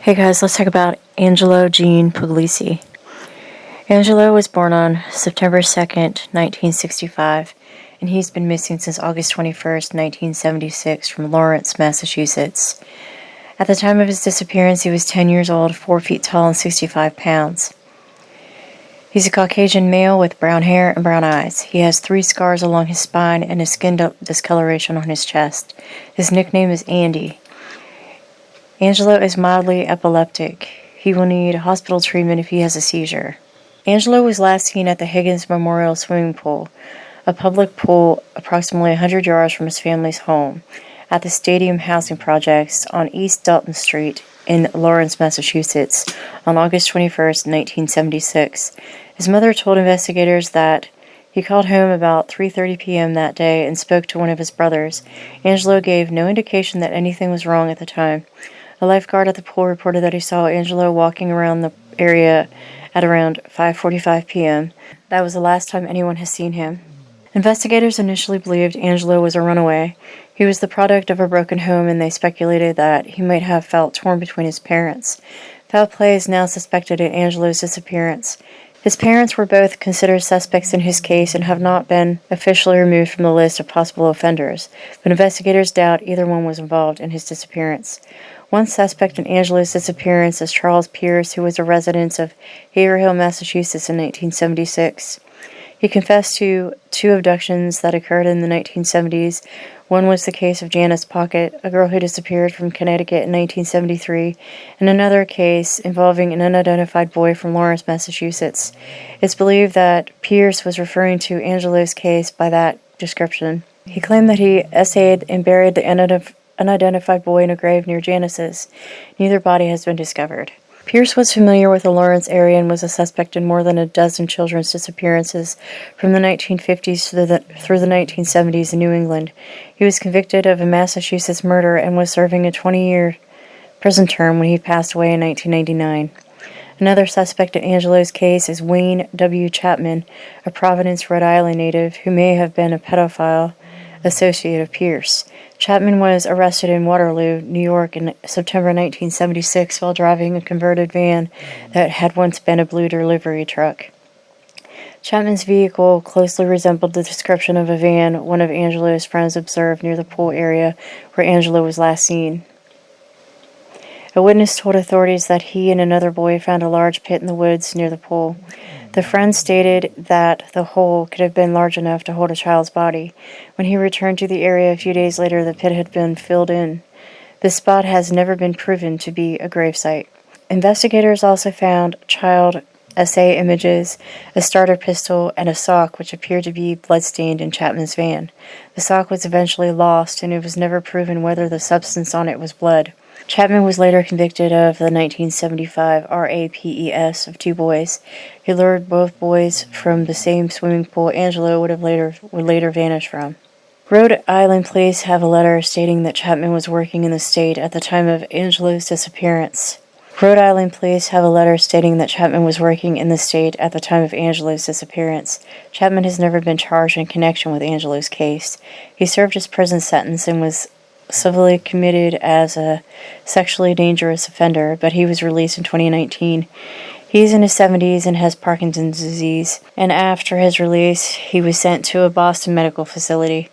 Hey guys, let's talk about Angelo Gene Puglisi. Angelo was born on September 2nd, 1965, and he's been missing since August 21st, 1976 from Lawrence, Massachusetts. At the time of his disappearance, he was 10 years old, 4 feet tall, and 65 pounds. He's a Caucasian male with brown hair and brown eyes. He has 3 scars along his spine and a skin discoloration on his chest. His nickname is Andy. Angelo is mildly epileptic. He will need hospital treatment if he has a seizure. Angelo was last seen at the Higgins Memorial Swimming Pool, a public pool approximately 100 yards from his family's home, at the Stadium Housing Projects on East Dalton Street in Lawrence, Massachusetts, on August 21st, 1976. His mother told investigators that he called home about 3:30 p.m. that day and spoke to one of his brothers. Angelo gave no indication that anything was wrong at the time. A lifeguard at the pool reported that he saw Angelo walking around the area at around 5:45 p.m. That was the last time anyone has seen him. Investigators initially believed Angelo was a runaway. He was the product of a broken home, and they speculated that he might have felt torn between his parents. Foul play is now suspected in Angelo's disappearance. His parents were both considered suspects in his case and have not been officially removed from the list of possible offenders, but investigators doubt either one was involved in his disappearance. One suspect in Angelo's disappearance is Charles Pierce, who was a resident of Haverhill, Massachusetts in 1976. He confessed to 2 abductions that occurred in the 1970s. One was the case of Janice Pocket, a girl who disappeared from Connecticut in 1973, and another case involving an unidentified boy from Lawrence, Massachusetts. It's believed that Pierce was referring to Angelo's case by that description. He claimed that he essayed and buried the unidentified boy in a grave near Janice's. Neither body has been discovered. Pierce was familiar with the Lawrence area and was a suspect in more than a dozen children's disappearances from the 1950s through the 1970s in New England. He was convicted of a Massachusetts murder and was serving a 20-year prison term when he passed away in 1999. Another suspect in Angelo's case is Wayne W. Chapman, a Providence, Rhode Island native who may have been a pedophile associate of Pierce. Chapman was arrested in Waterloo, New York in September 1976 while driving a converted van that had once been a blue delivery truck. Chapman's vehicle closely resembled the description of a van one of Angelo's friends observed near the pool area where Angelo was last seen. A witness told authorities that he and another boy found a large pit in the woods near the pool. The friend stated that the hole could have been large enough to hold a child's body. When he returned to the area a few days later, the pit had been filled in. The spot has never been proven to be a gravesite. Investigators also found child SA images, a starter pistol, and a sock which appeared to be bloodstained in Chapman's van. The sock was eventually lost, and it was never proven whether the substance on it was blood. Chapman was later convicted of the 1975 RAPES of 2 boys. He lured both boys from the same swimming pool Angelo would later vanish from. Rhode Island police have a letter stating that Chapman was working in the state at the time of Angelo's disappearance. Rhode Island police have a letter stating that Chapman was working in the state at the time of Angelo's disappearance. Chapman has never been charged in connection with Angelo's case. He served his prison sentence and was civilly committed as a sexually dangerous offender, but he was released in 2019. He's in his 70s and has Parkinson's disease, and after his release, he was sent to a Boston medical facility,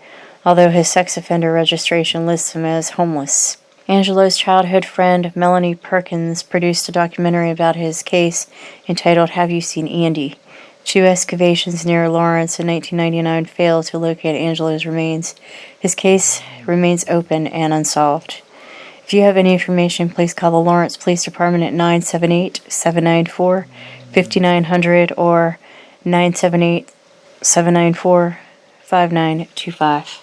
although his sex offender registration lists him as homeless. Angelo's childhood friend, Melanie Perkins, produced a documentary about his case entitled Have You Seen Andy? 2 excavations near Lawrence in 1999 failed to locate Angelo's remains. His case remains open and unsolved. If you have any information, please call the Lawrence Police Department at 978-794-5900 or 978-794-5925.